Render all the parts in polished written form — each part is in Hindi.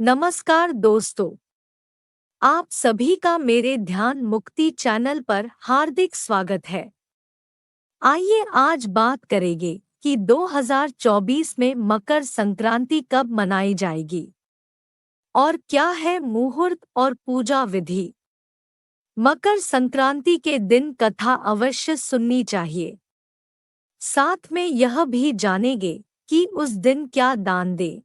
नमस्कार दोस्तों, आप सभी का मेरे ध्यान मुक्ति चैनल पर हार्दिक स्वागत है। आइए आज बात करेंगे कि 2024 में मकर संक्रांति कब मनाई जाएगी और क्या है मुहूर्त और पूजा विधि। मकर संक्रांति के दिन कथा अवश्य सुननी चाहिए। साथ में यह भी जानेंगे कि उस दिन क्या दान दें।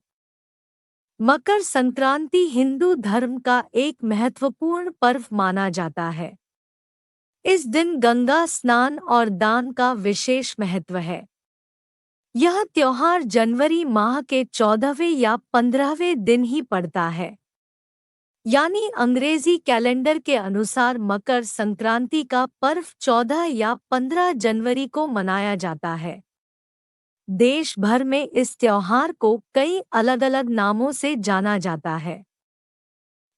मकर संक्रांति हिंदू धर्म का एक महत्वपूर्ण पर्व माना जाता है। इस दिन गंगा स्नान और दान का विशेष महत्व है। यह त्योहार जनवरी माह के 14वें या 15वें दिन ही पड़ता है, यानी अंग्रेजी कैलेंडर के अनुसार मकर संक्रांति का पर्व 14 या 15 जनवरी को मनाया जाता है। देश भर में इस त्योहार को कई अलग-अलग नामों से जाना जाता है।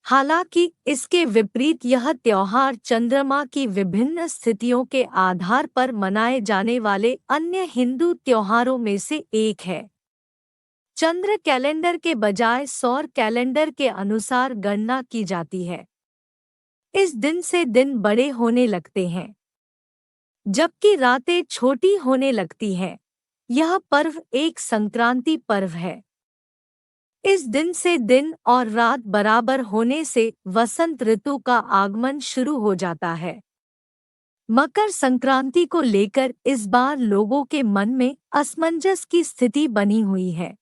हालांकि इसके विपरीत यह त्योहार चंद्रमा की विभिन्न स्थितियों के आधार पर मनाए जाने वाले अन्य हिंदू त्योहारों में से एक है। चंद्र कैलेंडर के बजाय सौर कैलेंडर के अनुसार गणना की जाती है। इस दिन से दिन बड़े होने लगते हैं, जबकि रातें छोटी होने लगती हैं। यह पर्व एक संक्रांति पर्व है। इस दिन से दिन और रात बराबर होने से वसंत ऋतु का आगमन शुरू हो जाता है। मकर संक्रांति को लेकर इस बार लोगों के मन में असमंजस की स्थिति बनी हुई है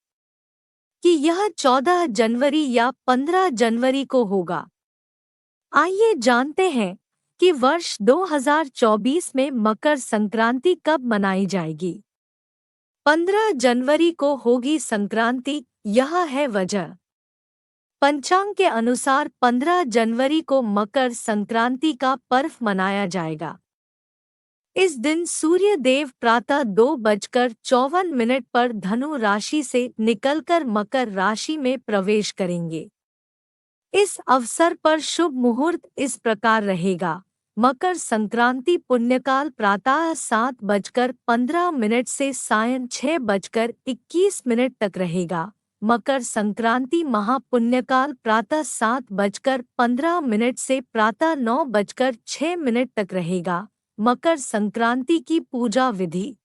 कि यह 14 जनवरी या 15 जनवरी को होगा। आइए जानते हैं कि वर्ष 2024 में मकर संक्रांति कब मनाई जाएगी। 15 जनवरी को होगी संक्रांति, यह है वजह। पंचांग के अनुसार 15 जनवरी को मकर संक्रांति का पर्व मनाया जाएगा। इस दिन सूर्य देव प्रातः 2:54 पर धनु राशि से निकलकर मकर राशि में प्रवेश करेंगे। इस अवसर पर शुभ मुहूर्त इस प्रकार रहेगा। मकर संक्रांति पुण्यकाल प्रातः 7:15 से सायं 6:21 तक रहेगा। मकर संक्रांति महापुण्यकाल प्रातः 7:15 से प्रातः 9:06 तक रहेगा। मकर संक्रांति की पूजा विधि।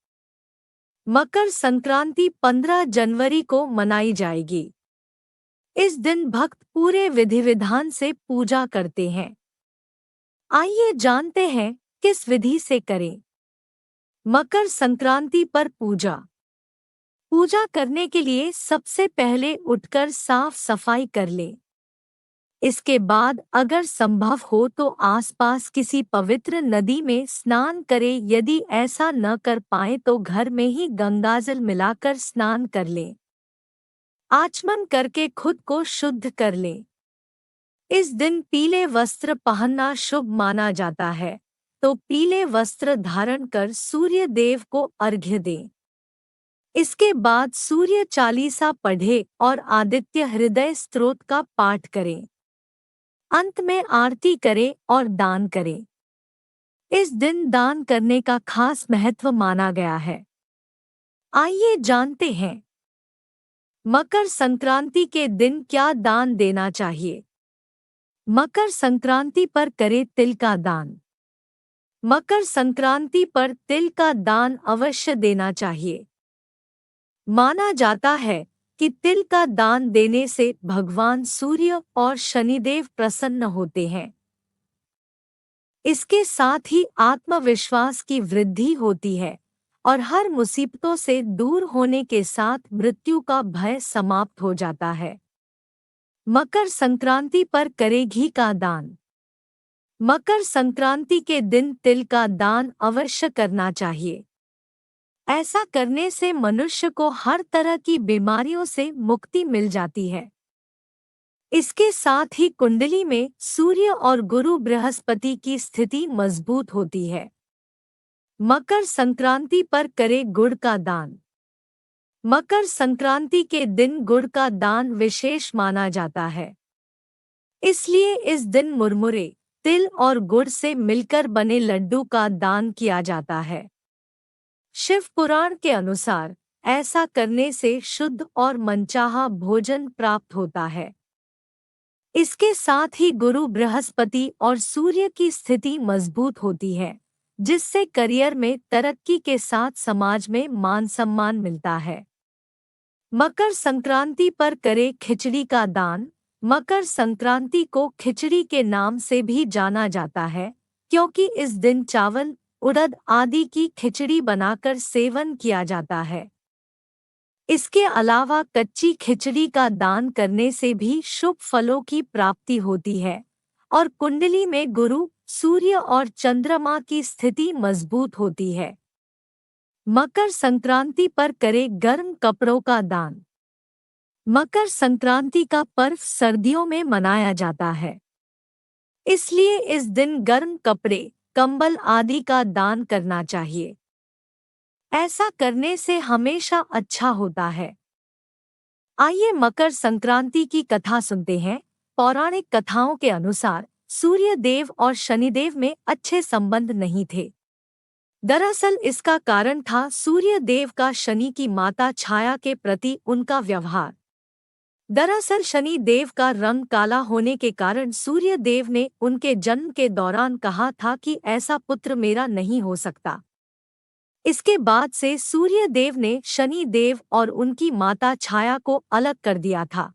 मकर संक्रांति 15 जनवरी को मनाई जाएगी। इस दिन भक्त पूरे विधि विधान से पूजा करते हैं। आइए जानते हैं किस विधि से करें। मकर संक्रांति पर पूजा। पूजा करने के लिए सबसे पहले उठकर साफ सफाई कर लें। इसके बाद अगर संभव हो तो आसपास किसी पवित्र नदी में स्नान करें। यदि ऐसा न कर पाए तो घर में ही गंगाजल मिलाकर स्नान कर लें। आचमन करके खुद को शुद्ध कर लें। इस दिन पीले वस्त्र पहनना शुभ माना जाता है, तो पीले वस्त्र धारण कर सूर्य देव को अर्घ्य दें। इसके बाद सूर्य चालीसा पढ़े और आदित्य हृदय स्तोत्र का पाठ करें। अंत में आरती करें और दान करें। इस दिन दान करने का खास महत्व माना गया है। आइए जानते हैं मकर संक्रांति के दिन क्या दान देना चाहिए। मकर संक्रांति पर करें तिल का दान। मकर संक्रांति पर तिल का दान अवश्य देना चाहिए। माना जाता है कि तिल का दान देने से भगवान सूर्य और शनिदेव प्रसन्न होते हैं। इसके साथ ही आत्मविश्वास की वृद्धि होती है और हर मुसीबतों से दूर होने के साथ मृत्यु का भय समाप्त हो जाता है। मकर संक्रांति पर करें घी का दान। मकर संक्रांति के दिन तिल का दान अवश्य करना चाहिए। ऐसा करने से मनुष्य को हर तरह की बीमारियों से मुक्ति मिल जाती है। इसके साथ ही कुंडली में सूर्य और गुरु बृहस्पति की स्थिति मजबूत होती है। मकर संक्रांति पर करें गुड़ का दान। मकर संक्रांति के दिन गुड़ का दान विशेष माना जाता है। इसलिए इस दिन मुरमुरे, तिल और गुड़ से मिलकर बने लड्डू का दान किया जाता है। शिव पुराण के अनुसार ऐसा करने से शुद्ध और मनचाहा भोजन प्राप्त होता है। इसके साथ ही गुरु बृहस्पति और सूर्य की स्थिति मजबूत होती है, जिससे करियर में तरक्की के साथ समाज में मान सम्मान मिलता है। मकर संक्रांति पर करें खिचड़ी का दान। मकर संक्रांति को खिचड़ी के नाम से भी जाना जाता है, क्योंकि इस दिन चावल, उड़द आदि की खिचड़ी बनाकर सेवन किया जाता है। इसके अलावा कच्ची खिचड़ी का दान करने से भी शुभ फलों की प्राप्ति होती है और कुंडली में गुरु, सूर्य और चंद्रमा की स्थिति मजबूत होती है। मकर संक्रांति पर करें गर्म कपड़ों का दान। मकर संक्रांति का पर्व सर्दियों में मनाया जाता है, इसलिए इस दिन गर्म कपड़े, कंबल आदि का दान करना चाहिए। ऐसा करने से हमेशा अच्छा होता है। आइए मकर संक्रांति की कथा सुनते हैं। पौराणिक कथाओं के अनुसार सूर्य देव और शनिदेव में अच्छे संबंध नहीं थे। दरअसल इसका कारण था सूर्य देव का शनि की माता छाया के प्रति उनका व्यवहार। दरअसल शनि देव का रंग काला होने के कारण सूर्य देव ने उनके जन्म के दौरान कहा था कि ऐसा पुत्र मेरा नहीं हो सकता। इसके बाद से सूर्य देव ने शनि देव और उनकी माता छाया को अलग कर दिया था।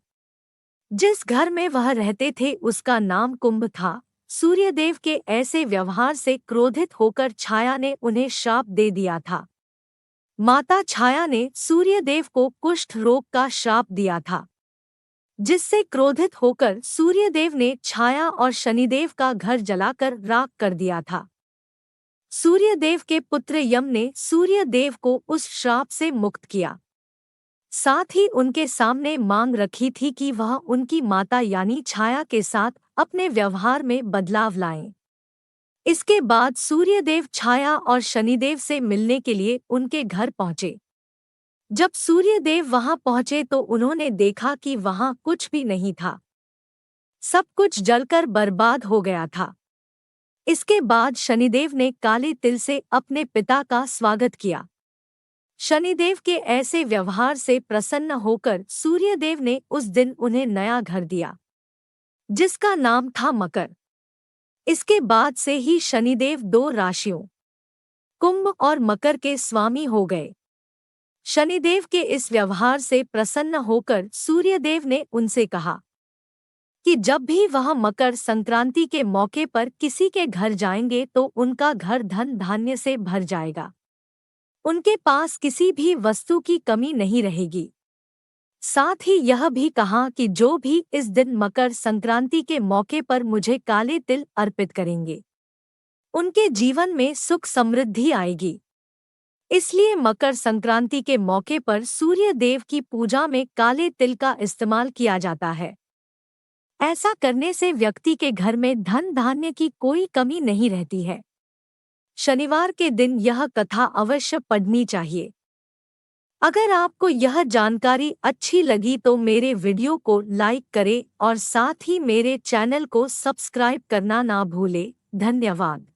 जिस घर में वह रहते थे उसका नाम कुंभ था। सूर्यदेव के ऐसे व्यवहार से क्रोधित होकर छाया ने उन्हें श्राप दे दिया था। माता छाया ने सूर्यदेव को कुष्ठ रोग का श्राप दिया था, जिससे क्रोधित होकर सूर्यदेव ने छाया और शनिदेव का घर जलाकर राख कर दिया था। सूर्यदेव के पुत्र यम ने सूर्यदेव को उस श्राप से मुक्त किया। साथ ही उनके सामने मांग रखी थी कि वह उनकी माता यानी छाया के साथ अपने व्यवहार में बदलाव लाएं। इसके बाद सूर्यदेव छाया और शनिदेव से मिलने के लिए उनके घर पहुंचे। जब सूर्यदेव वहां पहुंचे तो उन्होंने देखा कि वहां कुछ भी नहीं था। सब कुछ जलकर बर्बाद हो गया था। इसके बाद शनिदेव ने काले तिल से अपने पिता का स्वागत किया। शनिदेव के ऐसे व्यवहार से प्रसन्न होकर सूर्यदेव ने उस दिन उन्हें नया घर दिया, जिसका नाम था मकर। इसके बाद से ही शनिदेव दो राशियों कुंभ और मकर के स्वामी हो गए। शनिदेव के इस व्यवहार से प्रसन्न होकर सूर्यदेव ने उनसे कहा कि जब भी वह मकर संक्रांति के मौके पर किसी के घर जाएंगे तो उनका घर धन धान्य से भर जाएगा। उनके पास किसी भी वस्तु की कमी नहीं रहेगी। साथ ही यह भी कहा कि जो भी इस दिन मकर संक्रांति के मौके पर मुझे काले तिल अर्पित करेंगे, उनके जीवन में सुख समृद्धि आएगी। इसलिए मकर संक्रांति के मौके पर सूर्य देव की पूजा में काले तिल का इस्तेमाल किया जाता है। ऐसा करने से व्यक्ति के घर में धन धान्य की कोई कमी नहीं रहती है। शनिवार के दिन यह कथा अवश्य पढ़नी चाहिए। अगर आपको यह जानकारी अच्छी लगी तो मेरे वीडियो को लाइक करें और साथ ही मेरे चैनल को सब्सक्राइब करना ना भूलें। धन्यवाद।